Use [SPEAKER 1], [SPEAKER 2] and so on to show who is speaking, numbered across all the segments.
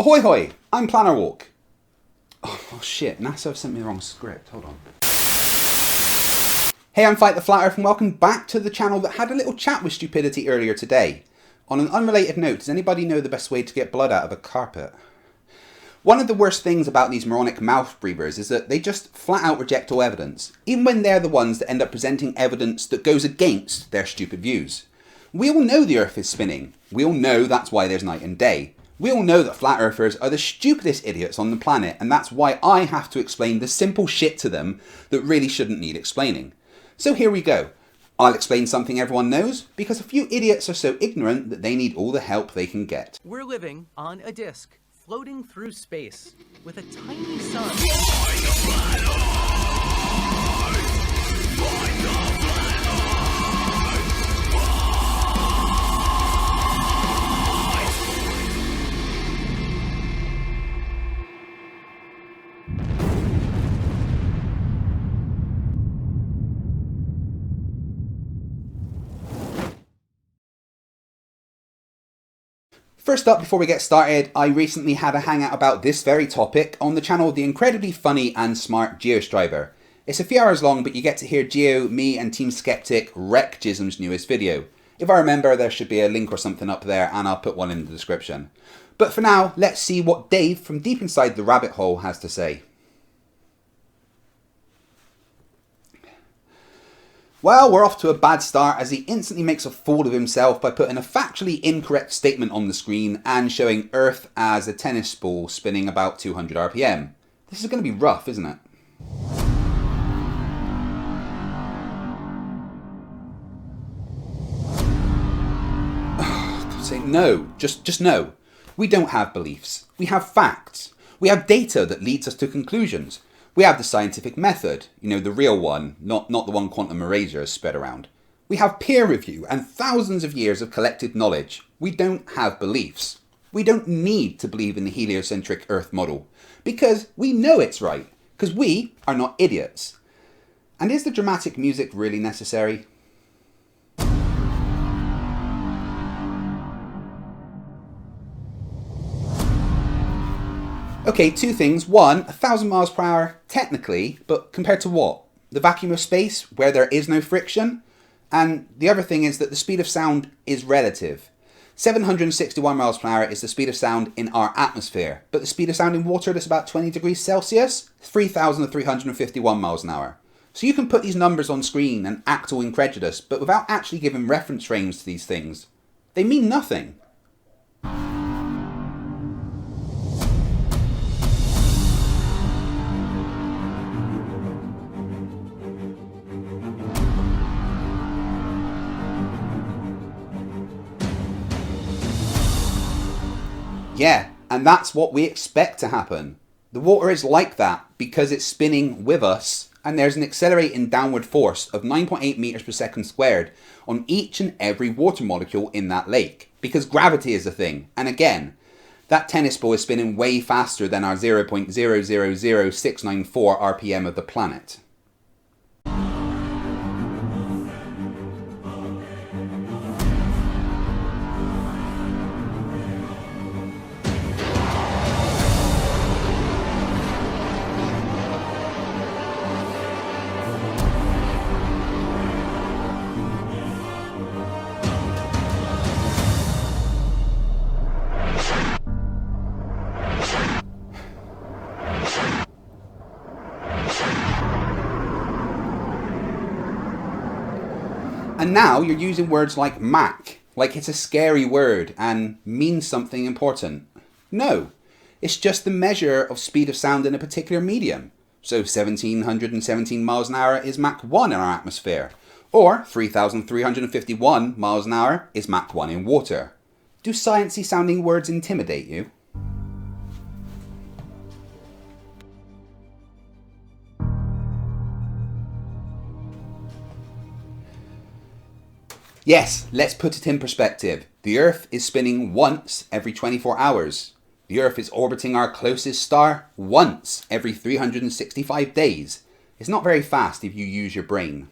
[SPEAKER 1] Ahoy hoy, I'm Planner Walk. Oh shit, NASA have sent me the wrong script, hold on. Hey, I'm Fight the Flat Earth and welcome back to the channel that had a little chat with stupidity earlier today. On an unrelated note, does anybody know the best way to get blood out of a carpet? One of the worst things about these moronic mouth breathers is that they just flat out reject all evidence, even when they're the ones that end up presenting evidence that goes against their stupid views. We all know the Earth is spinning. We all know that's why there's night and day. We all know that flat earthers are the stupidest idiots on the planet, and that's why I have to explain the simple shit to them that really shouldn't need explaining. So here we go. I'll explain something everyone knows, because a few idiots are so ignorant that they need all the help they can get.
[SPEAKER 2] We're living on a disk, floating through space, with a tiny sun.
[SPEAKER 1] First up, before we get started, I recently had a hangout about this very topic on the channel of the incredibly funny and smart GeoStriver. It's a few hours long, but you get to hear Geo, me and Team Skeptic wreck Jism's newest video. If I remember, there should be a link or something up there and I'll put one in the description. But for now, let's see what Dave from deep inside the rabbit hole has to say. Well, we're off to a bad start as he instantly makes a fool of himself by putting a factually incorrect statement on the screen and showing Earth as a tennis ball spinning about 200 RPM. This is going to be rough, isn't it? Say no, just no. We don't have beliefs. We have facts. We have data that leads us to conclusions. We have the scientific method, the real one, not the one Quantum Eraser has spread around. We have peer review and thousands of years of collected knowledge. We don't have beliefs. We don't need to believe in the heliocentric Earth model, because we know it's right, because we are not idiots. And is the dramatic music really necessary? Okay, two things. One, 1,000 miles per hour, technically, but compared to what? The vacuum of space, where there is no friction? And the other thing is that the speed of sound is relative. 761 miles per hour is the speed of sound in our atmosphere, but the speed of sound in water that's about 20 degrees Celsius, 3,351 miles an hour. So you can put these numbers on screen and act all incredulous, but without actually giving reference frames to these things. They mean nothing. Yeah, and that's what we expect to happen. The water is like that because it's spinning with us, and there's an accelerating downward force of 9.8 meters per second squared on each and every water molecule in that lake, because gravity is a thing. And again, that tennis ball is spinning way faster than our 0.000694 RPM of the planet. And now you're using words like Mach, like it's a scary word and means something important. No, it's just the measure of speed of sound in a particular medium. So 1,717 miles an hour is Mach 1 in our atmosphere, or 3,351 miles an hour is Mach 1 in water. Do sciencey sounding words intimidate you? Yes, let's put it in perspective. The Earth is spinning once every 24 hours. The Earth is orbiting our closest star once every 365 days. It's not very fast if you use your brain.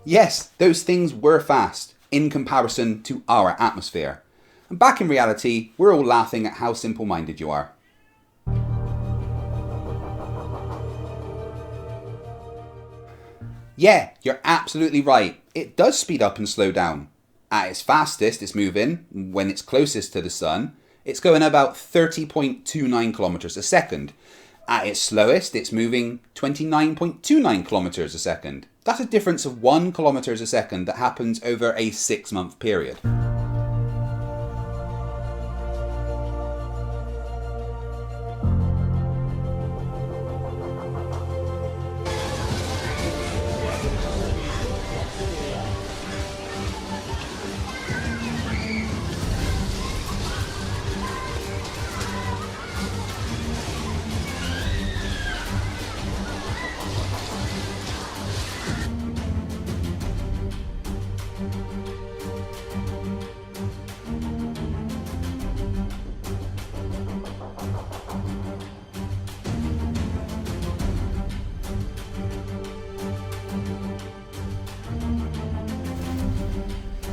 [SPEAKER 1] Yes, those things were fast in comparison to our atmosphere. And back in reality, we're all laughing at how simple-minded you are. Yeah, you're absolutely right. It does speed up and slow down. At its fastest, it's moving, when it's closest to the sun, it's going about 30.29 kilometers a second. At its slowest, it's moving 29.29 kilometers a second. That's a difference of 1 kilometer a second that happens over a 6-month period.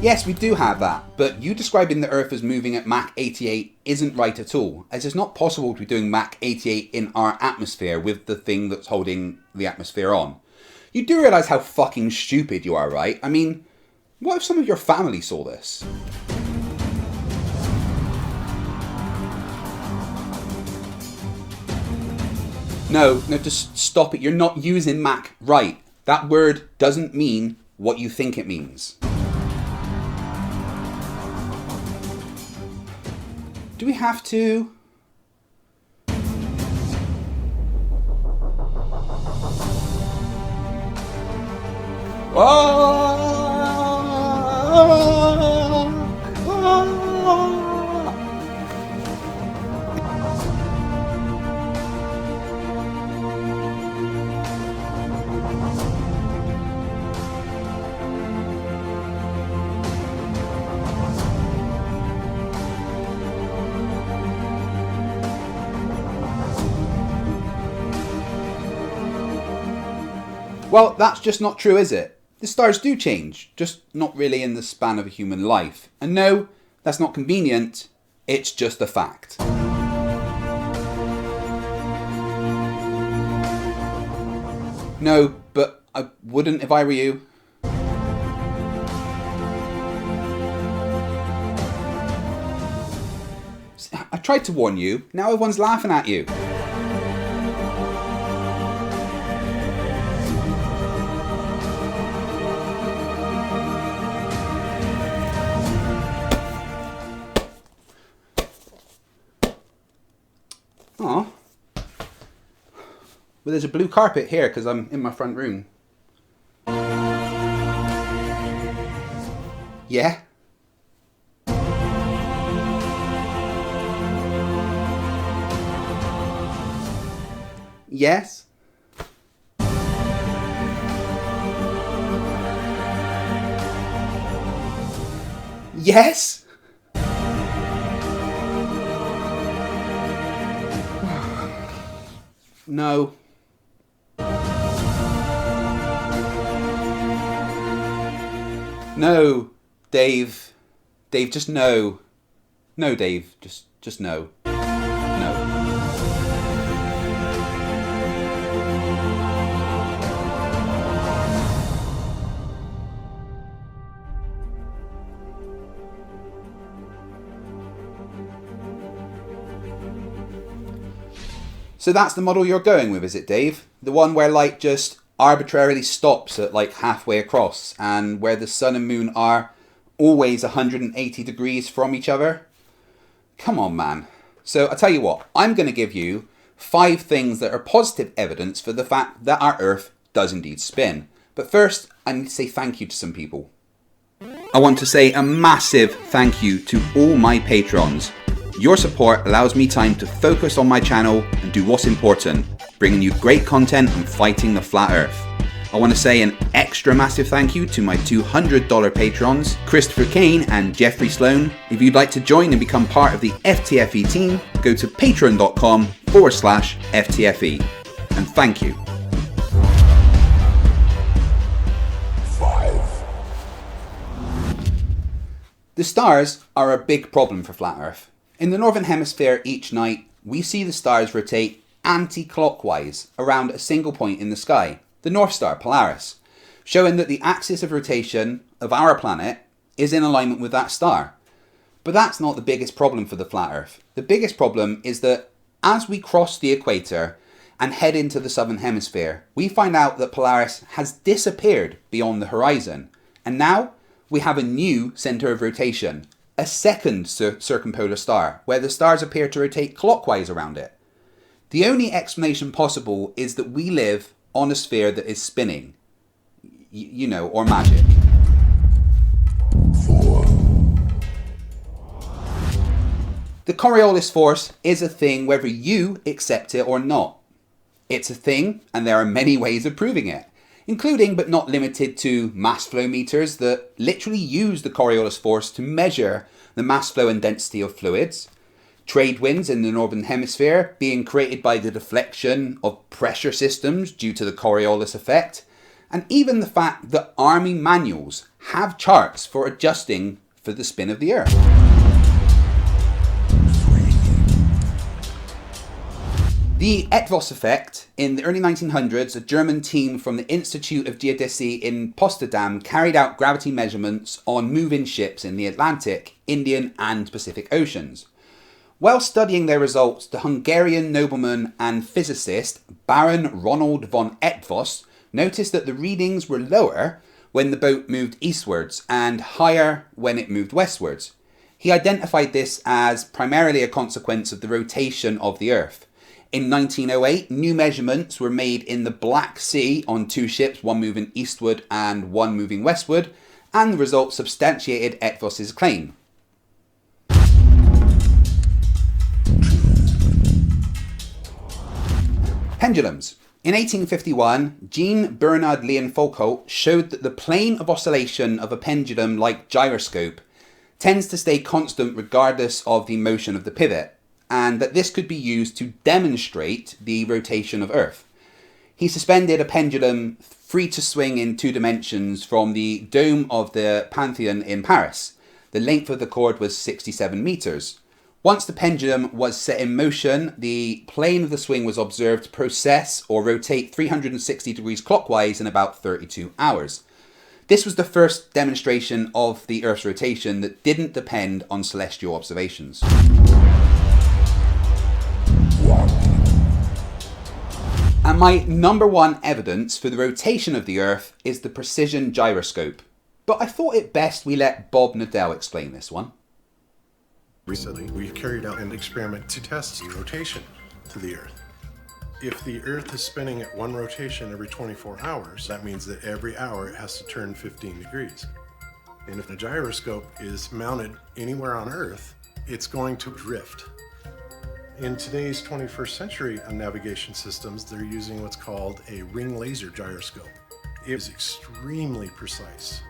[SPEAKER 1] Yes, we do have that, but you describing the Earth as moving at Mach 88 isn't right at all, as it's not possible to be doing Mach 88 in our atmosphere with the thing that's holding the atmosphere on. You do realise how fucking stupid you are, right? I mean, what if some of your family saw this? No, just stop it. You're not using Mach right. That word doesn't mean what you think it means. Do we have to? Well, that's just not true, is it? The stars do change, just not really in the span of a human life. And no, that's not convenient, it's just a fact. No, but I wouldn't if I were you. I tried to warn you, now everyone's laughing at you. Aw. Well, there's a blue carpet here because I'm in my front room. Yeah? Yes? Yes? No. No, Dave. Dave, just no. No, Dave, just no. No. So that's the model you're going with, is it, Dave? The one where light just arbitrarily stops at like halfway across and where the sun and moon are always 180 degrees from each other? Come on, man. So I tell you what, I'm going to give you 5 things that are positive evidence for the fact that our Earth does indeed spin. But first, I need to say thank you to some people. I want to say a massive thank you to all my patrons. Your support allows me time to focus on my channel and do what's important, bringing you great content and fighting the flat earth. I want to say an extra massive thank you to my $200 patrons, Christopher Kane and Jeffrey Sloan. If you'd like to join and become part of the FTFE team, go to patreon.com/FTFE. And thank you. 5 The stars are a big problem for flat Earth. In the Northern Hemisphere each night, we see the stars rotate anti-clockwise around a single point in the sky, the North Star Polaris, showing that the axis of rotation of our planet is in alignment with that star. But that's not the biggest problem for the flat Earth. The biggest problem is that as we cross the equator and head into the Southern Hemisphere, we find out that Polaris has disappeared beyond the horizon. And now we have a new centre of rotation, a second circumpolar star, where the stars appear to rotate clockwise around it. The only explanation possible is that we live on a sphere that is spinning. You know, or magic. The Coriolis force is a thing whether you accept it or not. It's a thing, and there are many ways of proving it, including but not limited to mass flow meters that literally use the Coriolis force to measure the mass flow and density of fluids, trade winds in the Northern Hemisphere being created by the deflection of pressure systems due to the Coriolis effect, and even the fact that army manuals have charts for adjusting for the spin of the Earth. The Etvs effect. In the early 1900s, a German team from the Institute of Geodesy in Potsdam carried out gravity measurements on moving ships in the Atlantic, Indian and Pacific Oceans. While studying their results, the Hungarian nobleman and physicist Baron Ronald von Etvs noticed that the readings were lower when the boat moved eastwards and higher when it moved westwards. He identified this as primarily a consequence of the rotation of the Earth. In 1908, new measurements were made in the Black Sea on two ships, one moving eastward and one moving westward, and the results substantiated Etvs' claim. Pendulums. In 1851, Jean-Bernard Leon Foucault showed that the plane of oscillation of a pendulum like gyroscope tends to stay constant regardless of the motion of the pivot, and that this could be used to demonstrate the rotation of Earth. He suspended a pendulum free to swing in 2 dimensions from the dome of the Pantheon in Paris. The length of the cord was 67 meters. Once the pendulum was set in motion, the plane of the swing was observed to process or rotate 360 degrees clockwise in about 32 hours. This was the first demonstration of the Earth's rotation that didn't depend on celestial observations. And my number one evidence for the rotation of the Earth is the precision gyroscope. But I thought it best we let Bob Nadell explain this one.
[SPEAKER 3] Recently, we carried out an experiment to test the rotation to the Earth. If the Earth is spinning at one rotation every 24 hours, that means that every hour it has to turn 15 degrees. And if the gyroscope is mounted anywhere on Earth, it's going to drift. In today's 21st century navigation systems, they're using what's called a ring laser gyroscope. It is extremely precise.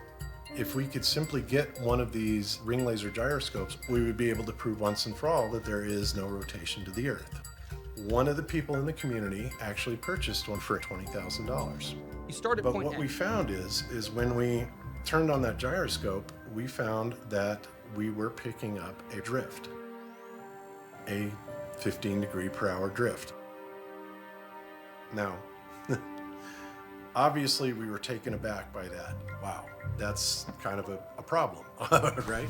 [SPEAKER 3] If we could simply get one of these ring laser gyroscopes, we would be able to prove once and for all that there is no rotation to the Earth. One of the people in the community actually purchased one for $20,000.
[SPEAKER 2] You start at
[SPEAKER 3] But
[SPEAKER 2] point
[SPEAKER 3] what
[SPEAKER 2] A.
[SPEAKER 3] we found is when we turned on that gyroscope, we found that we were picking up a drift, a 15 degree per hour drift. Now, obviously we were taken aback by that. Wow, that's kind of a problem, right?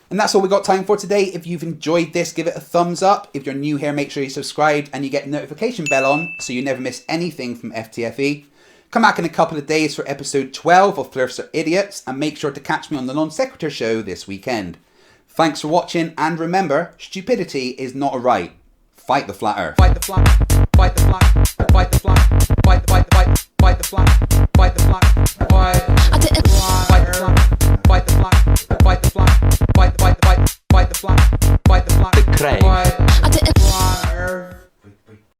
[SPEAKER 1] And that's all we got time for today. If you've enjoyed this, give it a thumbs up. If you're new here, make sure you subscribe and you get the notification bell on so you never miss anything from FTFE. Come back in a couple of days for episode 12 of Flerfs are Idiots, and make sure to catch me on the Non Sequitur show this weekend. Thanks for watching, and remember, stupidity is not a right. Fight the flat Earth.
[SPEAKER 2] Fight the flat. Fight the flat. Fight the flat. Fight the flat. Fight the flat. Fight the flat. Fight the flat. Fight the flat. Fight the flat. Fight the flat. Fight the flat. Fight the flat. Fight the flat.